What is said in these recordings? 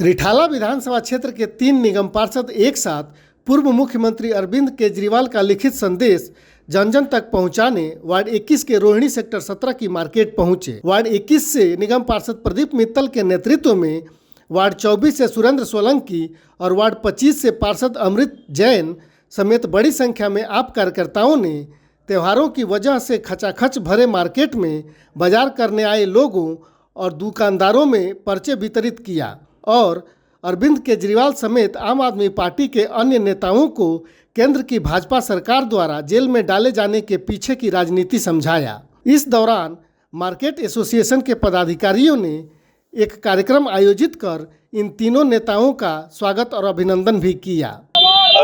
रिठाला विधानसभा क्षेत्र के 3 निगम पार्षद एक साथ पूर्व मुख्यमंत्री अरविंद केजरीवाल का लिखित संदेश जन जन तक पहुंचाने वार्ड 21 के रोहिणी सेक्टर 17 की मार्केट पहुंचे। वार्ड 21 से निगम पार्षद प्रदीप मित्तल के नेतृत्व में, वार्ड 24 से सुरेंद्र सोलंकी और वार्ड 25 से पार्षद अमृत जैन समेत बड़ी संख्या में आप कार्यकर्ताओं ने त्योहारों की वजह से खचाखच भरे मार्केट में बाजार करने आए लोगों और दुकानदारों में पर्चे वितरित किया और अरविंद केजरीवाल समेत आम आदमी पार्टी के अन्य नेताओं को केंद्र की भाजपा सरकार द्वारा जेल में डाले जाने के पीछे की राजनीति समझाया। इस दौरान मार्केट एसोसिएशन के पदाधिकारियों ने एक कार्यक्रम आयोजित कर इन तीनों नेताओं का स्वागत और अभिनंदन भी किया।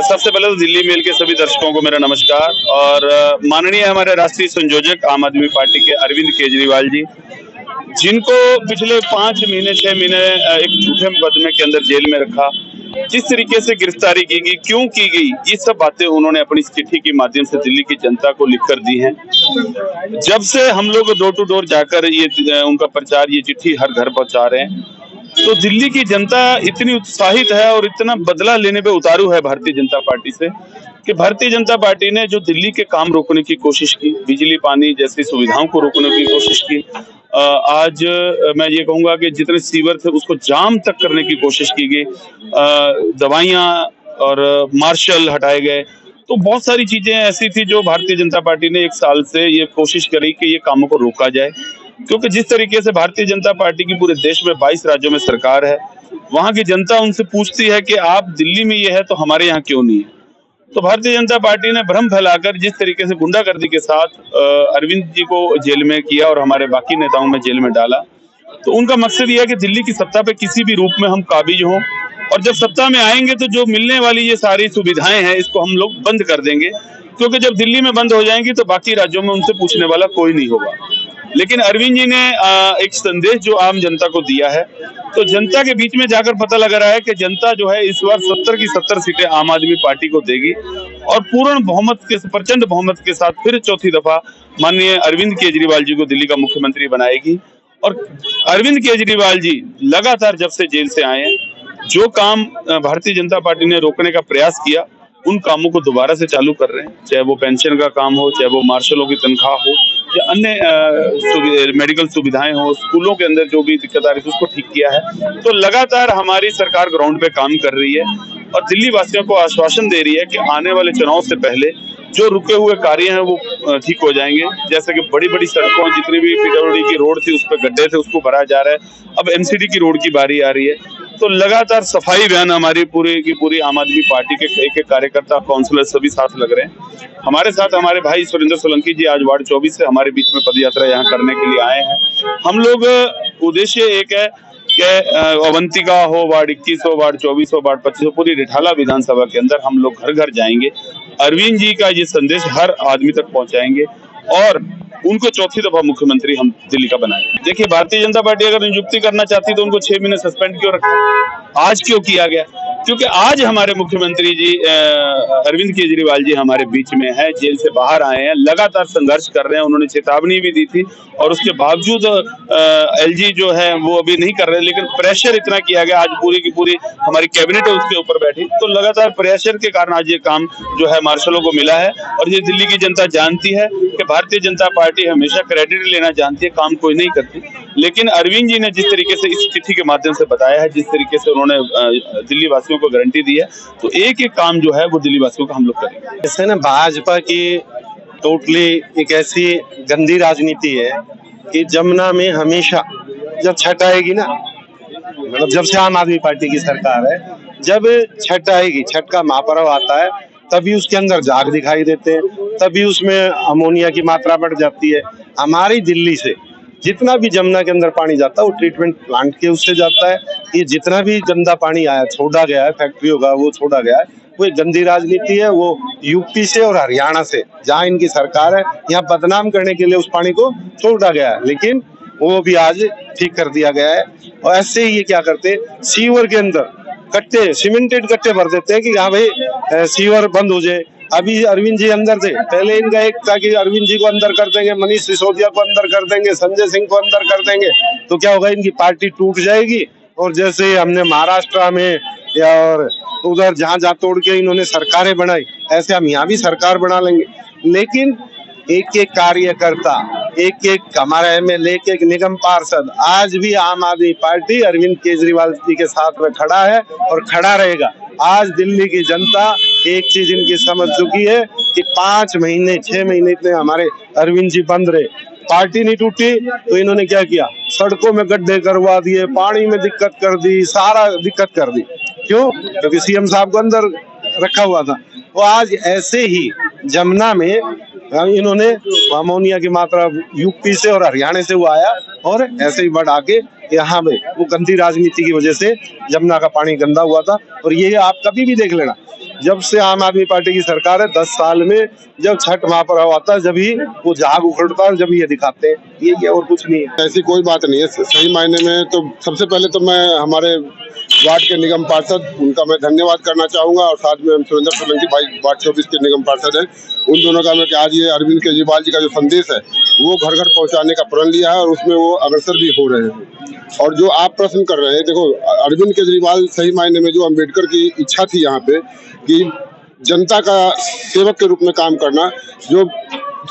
सबसे पहले तो दिल्ली मेल के सभी दर्शकों को मेरा नमस्कार और माननीय हमारे राष्ट्रीय संयोजक आम आदमी पार्टी के अरविंद केजरीवाल जी, जिनको पिछले 5 महीने 6 महीने एक झूठे मुकदमे के अंदर जेल में रखा, जिस तरीके से गिरफ्तारी की गई, क्यों की गई, ये सब बातें उन्होंने अपनी चिट्ठी के माध्यम से दिल्ली की जनता को लिखकर दी हैं। जब से हम लोग डोर टू डोर जाकर ये उनका प्रचार, ये चिट्ठी हर घर पहुंचा रहे हैं, तो दिल्ली की जनता इतनी उत्साहित है और इतना बदला लेने पे उतारू है भारतीय जनता पार्टी से कि भारतीय जनता पार्टी ने जो दिल्ली के काम रोकने की कोशिश की, बिजली पानी जैसी सुविधाओं को रोकने की कोशिश की, आज मैं ये कहूंगा कि जितने सीवर थे उसको जाम तक करने की कोशिश की गई, दवाइयां और मार्शल हटाए गए। तो बहुत सारी चीजें ऐसी थी जो भारतीय जनता पार्टी ने 1 साल से ये कोशिश करी कि ये कामों को रोका जाए, क्योंकि जिस तरीके से भारतीय जनता पार्टी की पूरे देश में 22 राज्यों में सरकार है, वहां की जनता उनसे पूछती है कि आप दिल्ली में ये है तो हमारे यहाँ क्यों नहीं है। तो भारतीय जनता पार्टी ने भ्रम फैलाकर जिस तरीके से गुंडागर्दी के साथ अरविंद जी को जेल में किया और हमारे बाकी नेताओं में जेल में डाला, तो उनका मकसद यह है कि दिल्ली की सत्ता पे किसी भी रूप में हम काबिज हों और जब सत्ता में आएंगे तो जो मिलने वाली ये सारी सुविधाएं हैं इसको हम लोग बंद कर देंगे, क्योंकि जब दिल्ली में बंद हो जाएंगी तो बाकी राज्यों में उनसे पूछने वाला कोई नहीं होगा। लेकिन अरविंद जी ने एक संदेश जो आम जनता को दिया है, तो जनता के बीच में जाकर पता लग रहा है कि जनता जो है इस बार 70 की 70 सीटें आम आदमी पार्टी को देगी और पूर्ण बहुमत के, प्रचंड बहुमत के साथ फिर चौथी दफा माननीय अरविंद केजरीवाल जी को दिल्ली का मुख्यमंत्री बनाएगी। और अरविंद केजरीवाल जी लगातार जब से जेल से आए हैं, जो काम भारतीय जनता पार्टी ने रोकने का प्रयास किया, उन कामों को दोबारा से चालू कर रहे हैं, चाहे वो पेंशन का काम हो, चाहे वो मार्शलों की तनख्वाह हो, या अन्य मेडिकल सुविधाएं हो, स्कूलों के अंदर जो भी दिक्कत आ रही थी उसको ठीक किया है। तो लगातार हमारी सरकार ग्राउंड पे काम कर रही है और दिल्ली वासियों को आश्वासन दे रही है कि आने वाले चुनाव से पहले जो रुके हुए कार्य हैं वो ठीक हो जाएंगे। जैसे कि बड़ी बड़ी सड़कों, जितनी भी पीडब्ल्यूडी की रोड थी उस पर गड्ढे थे उसको भरा जा रहा है, अब एमसीडी की रोड की बारी आ रही है। तो लगातार सफाई अभियान हमारी पूरी की पूरी आम आदमी पार्टी के एक कार्यकर्ता, काउंसलर सभी साथ लग रहे हैं। हमारे साथ हमारे भाई सुरेंद्र सोलंकी जी आज वार्ड 24 से हमारे बीच में पदयात्रा यहाँ करने के लिए आए हैं। हम लोग उद्देश्य एक है कि अवंतिका हो, वार्ड 21 हो, वार्ड 24 हो, वार्ड 25 हो, पूरी रिठाला विधानसभा के अंदर हम लोग घर घर जाएंगे, अरविंद जी का ये संदेश हर आदमी तक पहुंचाएंगे और उनको चौथी दफा मुख्यमंत्री हम दिल्ली का बनाएंगे। देखिए, भारतीय जनता पार्टी अगर नियुक्ति करना चाहती तो उनको 6 महीने सस्पेंड क्यों रखा, आज क्यों किया गया? क्योंकि आज हमारे मुख्यमंत्री जी अरविंद केजरीवाल जी हमारे बीच में है, जेल से बाहर आए हैं, लगातार संघर्ष कर रहे हैं। उन्होंने चेतावनी भी दी थी और उसके बावजूद एलजी जो है वो अभी नहीं कर रहे, लेकिन प्रेशर इतना किया गया, आज पूरी की पूरी हमारी कैबिनेट उसके ऊपर बैठी, तो लगातार प्रेशर के कारण आज ये काम जो है मार्शलों को मिला है। और ये दिल्ली की जनता जानती है कि भारतीय जनता पार्टी हमेशा क्रेडिट लेना जानती है, काम कोई नहीं करती। लेकिन अरविंद जी ने जिस तरीके से इस चिट्ठी के माध्यम से बताया है, जिस तरीके से उन्होंने दिल्ली वासियों को गारंटी दी है, तो एक एक काम जो है वो दिल्ली वासियों का हम लोग करेंगे। ऐसे ना भाजपा की टोटली एक ऐसी गंदी राजनीति है कि जमुना में हमेशा जब छठ आएगी ना, मतलब जब से आम आदमी पार्टी की सरकार है, जब छठ आएगी, छठ का महापर्व आता है, तभी उसके अंदर झाग दिखाई देते हैं, तभी उसमें अमोनिया की मात्रा बढ़ जाती है। हमारी दिल्ली से जितना भी जमुना के अंदर पानी जाता है वो ट्रीटमेंट प्लांट के उससे जाता है। ये जितना भी गंदा पानी आया, छोड़ा गया है, फैक्ट्रियों का वो छोड़ा गया है, वो एक गंदी राजनीति है। वो यूपी से और हरियाणा से, जहाँ इनकी सरकार है, यहाँ बदनाम करने के लिए उस पानी को छोड़ा गया है, लेकिन वो भी आज ठीक कर दिया गया है। और ऐसे ही ये क्या करते हैं, सीवर के अंदर कट्टे, सीमेंटेड कट्टे भर देते हैं कि हाँ भाई सीवर बंद हो जाए। अभी अरविंद जी अंदर थे, पहले इनका एक था कि अरविंद जी को अंदर कर देंगे, मनीष सिसोदिया को अंदर कर देंगे, संजय सिंह को अंदर कर देंगे, तो क्या होगा, इनकी पार्टी टूट जाएगी और जैसे हमने महाराष्ट्र में या और उधर जहाँ जहाँ तोड़ के इन्होंने सरकारें बनाई, ऐसे हम यहाँ भी सरकार बना लेंगे। लेकिन एक एक कार्यकर्ता, एक एक हमारा एमएलए, एक एक निगम पार्षद आज भी आम आदमी पार्टी अरविंद केजरीवाल जी के साथ में खड़ा है और खड़ा रहेगा। आज दिल्ली की जनता एक चीज इनकी समझ चुकी है कि 5 महीने 6 महीने इतने हमारे अरविंद जी बंद रहे, पार्टी नहीं टूटी, तो इन्होंने क्या किया, सड़कों में गड्ढे करवा दिए, पानी में दिक्कत कर दी, सारा दिक्कत कर दी। क्यों? क्योंकि सीएम साहब को अंदर रखा हुआ था। वो आज ऐसे ही जमुना में इन्होंने अमोनिया की मात्रा यूपी से और हरियाणा से वो आया और ऐसे ही बढ़ा के यहाँ में वो गंदी राजनीति की वजह से जमुना का पानी गंदा हुआ था। और ये आप कभी भी देख लेना, जब से आम आदमी पार्टी की सरकार है 10 साल में जब छठ महापर्व आता है जब ही वो झाग उखड़ता है, जब ये दिखाते हैं, ये और कुछ नहीं है। ऐसी कोई बात नहीं है। सही मायने में तो सबसे पहले तो मैं हमारे वार्ड के निगम पार्षद उनका मैं धन्यवाद करना चाहूंगा और साथ में सुरेंद्र सोलंकी भाई वार्ड 24 के निगम पार्षद हैं, उन दोनों का मैं कि आज ये अरविंद केजरीवाल जी का जो संदेश है वो घर घर पहुंचाने का प्रण लिया है और उसमें वो अग्रसर भी हो रहे हैं। और जो आप प्रश्न कर रहे हैं, देखो अरविंद केजरीवाल सही मायने में जो अम्बेडकर की इच्छा थी यहाँ पे कि जनता का सेवक के रूप में काम करना, जो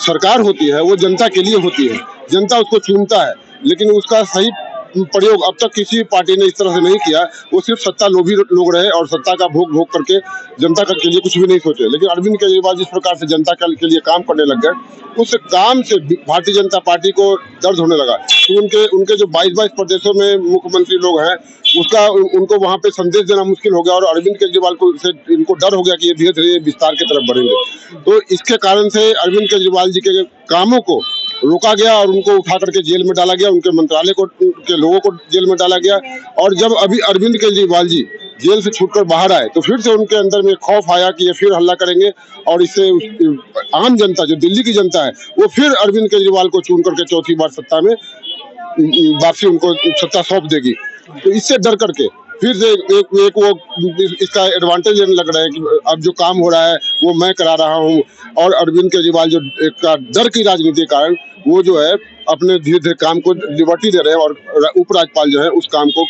सरकार होती है वो जनता के लिए होती है, जनता उसको चुनता है, लेकिन उसका सही प्रयोग अब तक किसी पार्टी ने इस तरह से नहीं किया। वो सिर्फ सत्ता लोभी लोग रहे और सत्ता का भोग भोग करके जनता के लिए कुछ भी नहीं सोचे। लेकिन अरविंद केजरीवाल जिस प्रकार से जनता के लिए काम करने लग गए, उस काम से भारतीय जनता पार्टी को दर्द होने लगा। तो उनके जो 22 प्रदेशों में मुख्यमंत्री लोग हैं, उसका उनको वहां पे संदेश देना मुश्किल हो गया और अरविंद केजरीवाल को इनको डर हो गया कि ये धीरे धीरे विस्तार की तरफ बढ़ेंगे। तो इसके कारण से अरविंद केजरीवाल जी के कामों को रोका गया और उनको उठा करके जेल में डाला गया, उनके मंत्रालय को के लोगों को जेल में डाला गया। और जब अभी अरविंद केजरीवाल जी जेल से छूटकर बाहर आए तो फिर से उनके अंदर में खौफ आया कि ये फिर हल्ला करेंगे और इससे आम जनता, जो दिल्ली की जनता है, वो फिर अरविंद केजरीवाल को चुन करके चौथी बार सत्ता में वापसी उनको सत्ता सौंप देगी। तो इससे डर करके फिर से एक वो इसका एडवांटेज लेने लग रहा है कि अब जो काम हो रहा है वो मैं करा रहा हूँ। और अरविंद केजरीवाल जो एक डर की राजनीति के कारण वो जो है अपने धीरे धीरे काम को लिबर्टी दे रहे हैं और उपराज्यपाल जो है उस काम को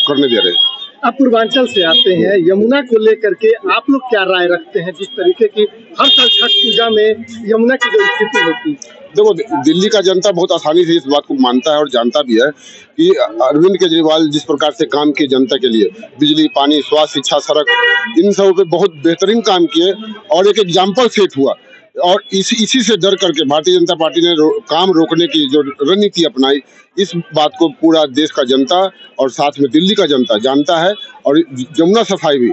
करने दे रहे हैं। आप पूर्वांचल से आते हैं, यमुना को लेकर के आप लोग क्या राय रखते हैं? जिस तरीके की हर साल छठ पूजा में यमुना की जो स्थिति होती है, देखो दिल्ली का जनता बहुत आसानी से इस बात को मानता है और जानता भी है कि अरविंद केजरीवाल जिस प्रकार से काम किए जनता के लिए, बिजली, पानी, स्वास्थ्य, शिक्षा, सड़क, इन सब पे बहुत बेहतरीन काम किए और एक एग्जाम्पल सेट हुआ। और इसी से डर करके भारतीय जनता पार्टी ने काम रोकने की जो रणनीति अपनाई, इस बात को पूरा देश का जनता और साथ में दिल्ली का जनता जानता है। और यमुना सफाई भी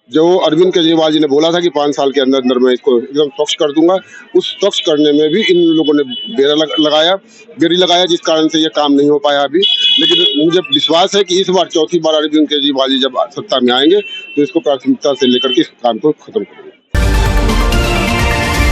जो अरविंद केजरीवाल जी ने बोला था कि 5 साल के अंदर अंदर मैं इसको एकदम स्वच्छ कर दूंगा, उस स्वच्छ करने में भी इन लोगों ने बेरी लगाया जिस कारण से ये काम नहीं हो पाया अभी। लेकिन मुझे विश्वास है कि इस बार चौथी बार अरविंद केजरीवाल जी जब सत्ता में आएंगे तो इसको प्राथमिकता से लेकर के इस काम को खत्म करेंगे।